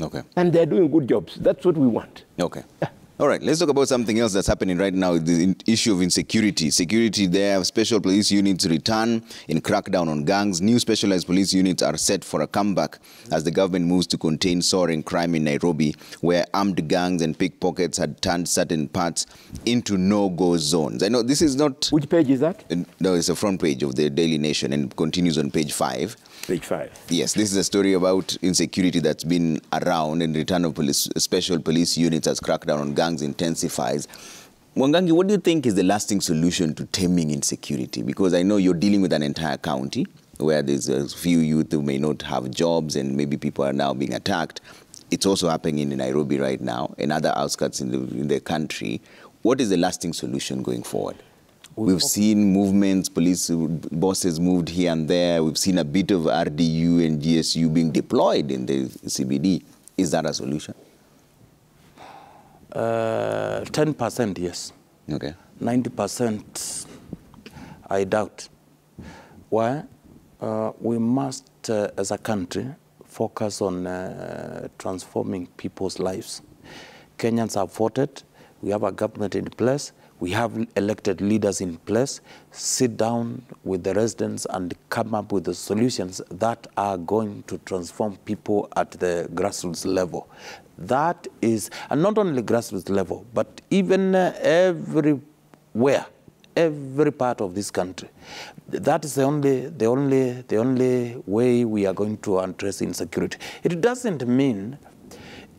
Okay. And they're doing good jobs. That's what we want. Okay. All right, let's talk about something else that's happening right now, the issue of insecurity. Security there, special police units return in crackdown on gangs. New specialized police units are set for a comeback as the government moves to contain soaring crime in Nairobi, where armed gangs and pickpockets had turned certain parts into no-go zones. I know this is not... Which page is that? No, it's the front page of the Daily Nation and continues on page 5. Page 5. Yes, this is a story about insecurity that's been around and return of special police units as crackdown on gangs intensifies. Mwangangi, what do you think is the lasting solution to taming insecurity? Because I know you're dealing with an entire county where there's a few youth who may not have jobs and maybe people are now being attacked. It's also happening in Nairobi right now and other outskirts in the country. What is the lasting solution going forward? We've seen movements, police bosses moved here and there. We've seen a bit of RDU and GSU being deployed in the CBD. Is that a solution? 10% yes. Okay. 90% I doubt. Why? We must, as a country, focus on transforming people's lives. Kenyans have voted. We have a government in place. We have elected leaders in place. Sit down with the residents and come up with the solutions that are going to transform people at the grassroots level. That is, and not only grassroots level, but even everywhere, every part of this country. That is the only way we are going to address insecurity. It doesn't mean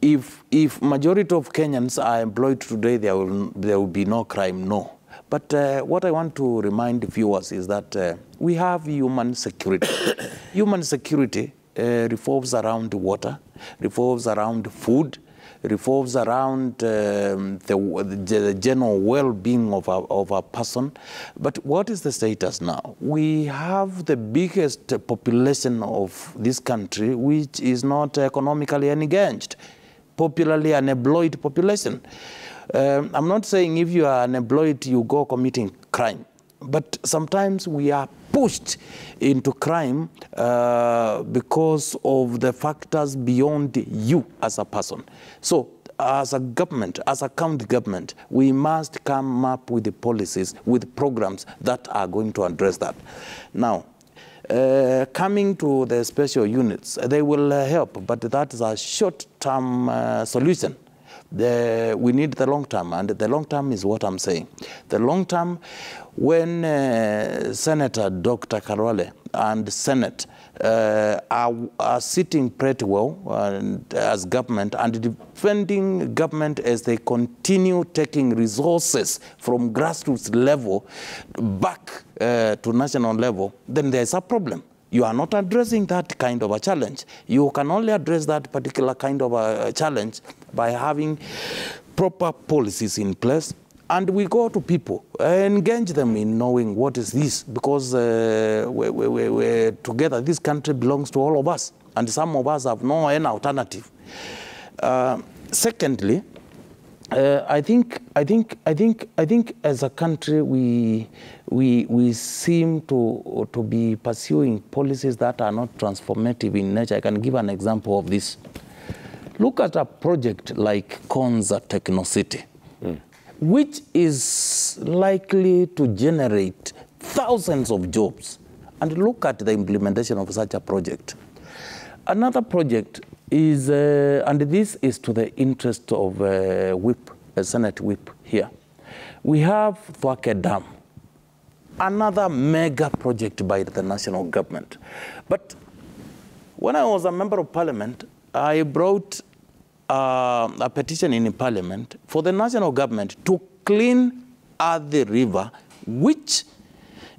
if majority of Kenyans are employed today, there will be no crime, no. But what I want to remind viewers is that we have human security. Human security revolves around water, revolves around food, revolves around the general well-being of a person. But what is the status now? We have the biggest population of this country, which is not economically engaged. Popularly unemployed population. I'm not saying if you are unemployed, you go committing crime. But sometimes we are pushed into crime because of the factors beyond you as a person. So as a government, as a county government, we must come up with the policies, with programs that are going to address that. Now, coming to the special units, they will help, but that is a short-term solution. We need the long term, and the long term is what I'm saying. The long term, when Senator Dr. Karwale and Senate are sitting pretty well as government and defending government as they continue taking resources from grassroots level back to national level, then there's a problem. You are not addressing that kind of a challenge. You can only address that particular kind of a challenge by having proper policies in place. And we go to people, engage them in knowing what is this, because we're together. This country belongs to all of us, and some of us have no any alternative. Secondly, I think as a country we seem to be pursuing policies that are not transformative in nature. I can give an example of this. Look at a project like Konza Techno-City, which is likely to generate thousands of jobs. And look at the implementation of such a project. Another project is, and this is to the interest of whip, Senate whip here. We have Thwake Dam, another mega project by the national government. But when I was a member of parliament, I brought a petition in parliament for the national government to clean the river, which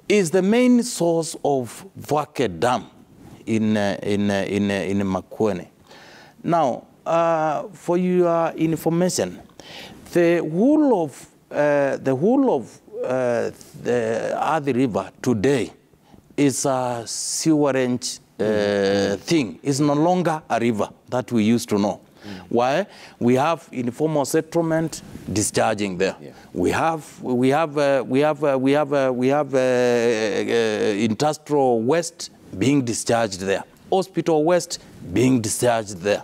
is the main source of Thwake Dam in Makueni. Now, for your information, the whole of the Athi River today is a sewerage thing. It's no longer a river that we used to know. Why? We have informal settlement discharging there. Yeah. We have industrial waste being discharged there. hospital waste being discharged there.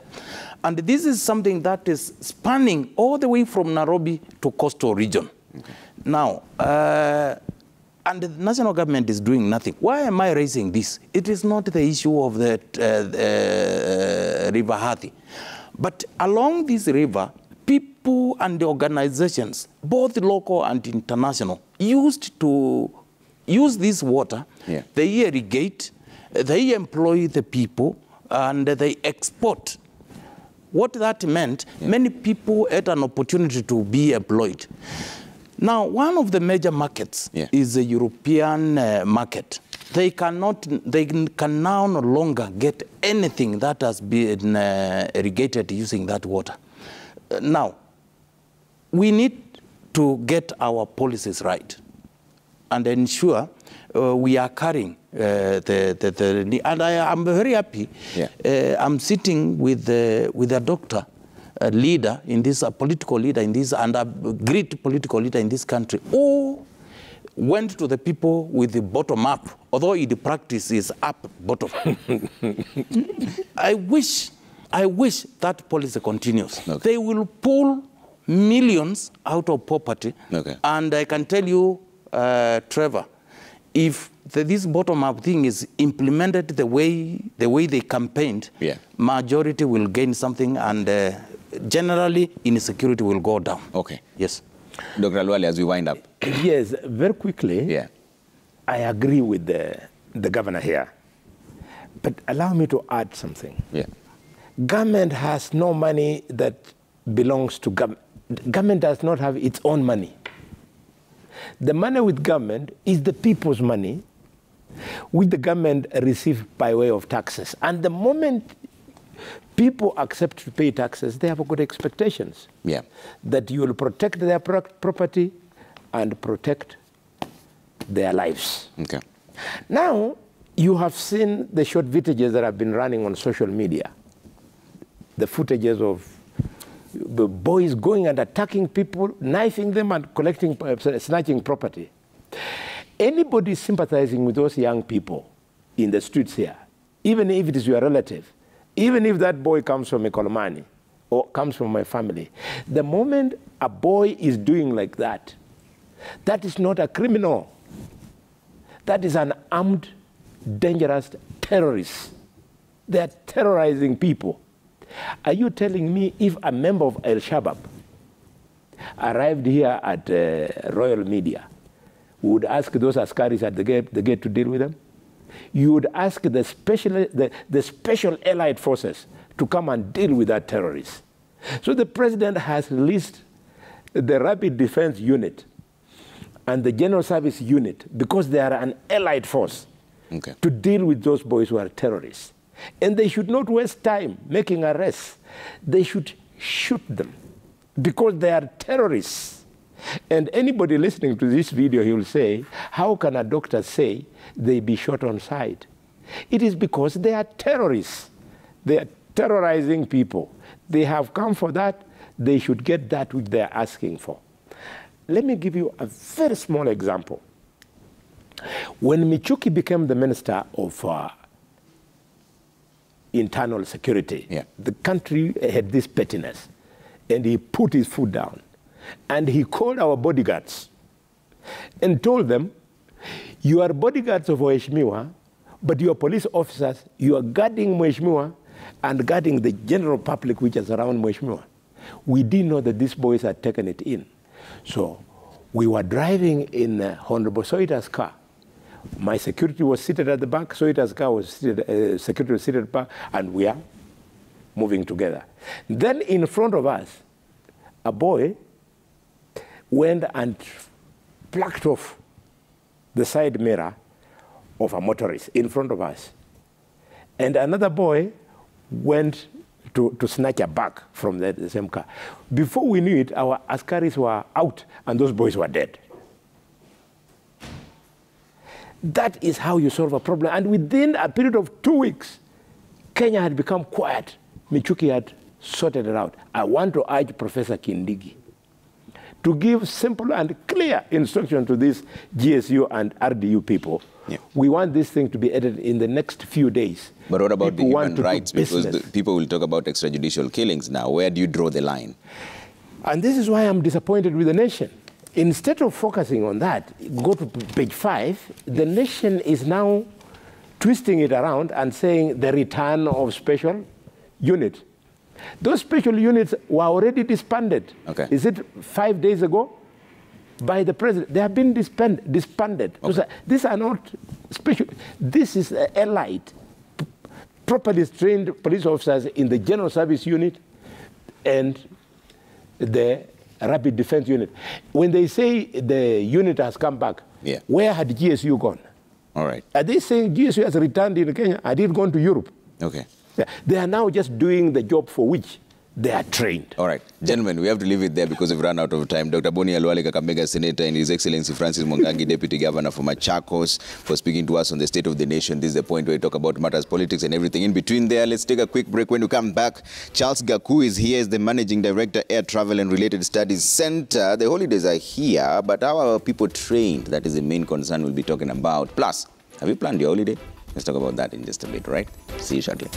And this is something that is spanning all the way from Nairobi to coastal region. Okay. Now, and the national government is doing nothing. Why am I raising this? It is not the issue of the River Hathi. But along this river, people and the organizations, both local and international, used to use this water. Yeah. They irrigate, they employ the people, and they export. What that meant, many people had an opportunity to be employed. Now, one of the major markets is the European market. They can now no longer get anything that has been irrigated using that water. Now, we need to get our policies right and ensure we are carrying and I'm very happy. I'm sitting with a doctor, a leader in this, a political leader in this, and a great political leader in this country, who went to the people with the bottom up, although in the practice is up bottom. I wish that policy continues. Okay. They will pull millions out of poverty. Okay. And I can tell you, Trevor, if this bottom-up thing is implemented the way they campaigned, majority will gain something, and generally insecurity will go down. Okay. Yes. Dr. Alwali, as we wind up. Yes, very quickly. I agree with the governor here, but allow me to add something. Government has no money that belongs to government. Government does not have its own money. The money with government is the people's money, which the government receives by way of taxes. And the moment people accept to pay taxes, they have good expectations that you will protect their property and protect their lives. Okay. Now, you have seen the short videos that have been running on social media, the footages of the boys going and attacking people, knifing them and snatching property. Anybody sympathizing with those young people in the streets here, even if it is your relative, even if that boy comes from Ekolomani or comes from my family, the moment a boy is doing like that, that is not a criminal. That is an armed, dangerous terrorist. They are terrorizing people. Are you telling me if a member of Al Shabaab arrived here at Royal Media, would ask those askaris at the gate to deal with them? You would ask the special allied forces to come and deal with that terrorist. So the president has released the Rapid Defense Unit and the General Service Unit because they are an allied force to deal with those boys who are terrorists. And they should not waste time making arrests. They should shoot them because they are terrorists. And anybody listening to this video, he will say, how can a doctor say they be shot on sight? It is because they are terrorists. They are terrorizing people. They have come for that. They should get that which they are asking for. Let me give you a very small example. When Michuki became the Minister of Internal Security, the country had this pettiness, and he put his foot down. And he called our bodyguards and told them, you are bodyguards of Mheshimiwa, but you are police officers, you are guarding Mheshimiwa and guarding the general public which is around Mheshimiwa. We didn't know that these boys had taken it in. So we were driving in Honorable Soita's car. My security was seated at the back, Soita's car was seated, security was seated at the back, and we are moving together. Then in front of us, a boy went and plucked off the side mirror of a motorist in front of us. And another boy went to snatch a bag from the same car. Before we knew it, our askaris were out and those boys were dead. That is how you solve a problem. And within a period of 2 weeks, Kenya had become quiet. Michuki had sorted it out. I want to urge Professor Kindigi to give simple and clear instruction to these GSU and RDU people. Yeah. We want this thing to be edited in the next few days. But what about the human rights? Because people will talk about extrajudicial killings now. Where do you draw the line? And this is why I'm disappointed with the nation. Instead of focusing on that, go to page 5, the nation is now twisting it around and saying the return of special units. Those special units were already disbanded. Okay. Is it 5 days ago? By the president. They have been disbanded. Okay. These are not special. This is allied, properly trained police officers in the General Service Unit and the Rapid Defense Unit. When they say the unit has come back, where had GSU gone? All right. Are they saying GSU has returned in Kenya? Had it gone to Europe? Okay. They are now just doing the job for which they are trained. All right. Gentlemen, we have to leave it there because we've run out of time. Dr. Boni Alwale Kakamega, Senator, and His Excellency Francis Mwangangi, Deputy Governor for Machakos, for speaking to us on the state of the nation. This is the point where we talk about matters, politics, and everything in between there. Let's take a quick break. When we come back, Charles Gaku is here as the Managing Director, Air Travel and Related Studies Center. The holidays are here, but how are people trained? That is the main concern we'll be talking about. Plus, have you planned your holiday? Let's talk about that in just a bit, right? See you shortly.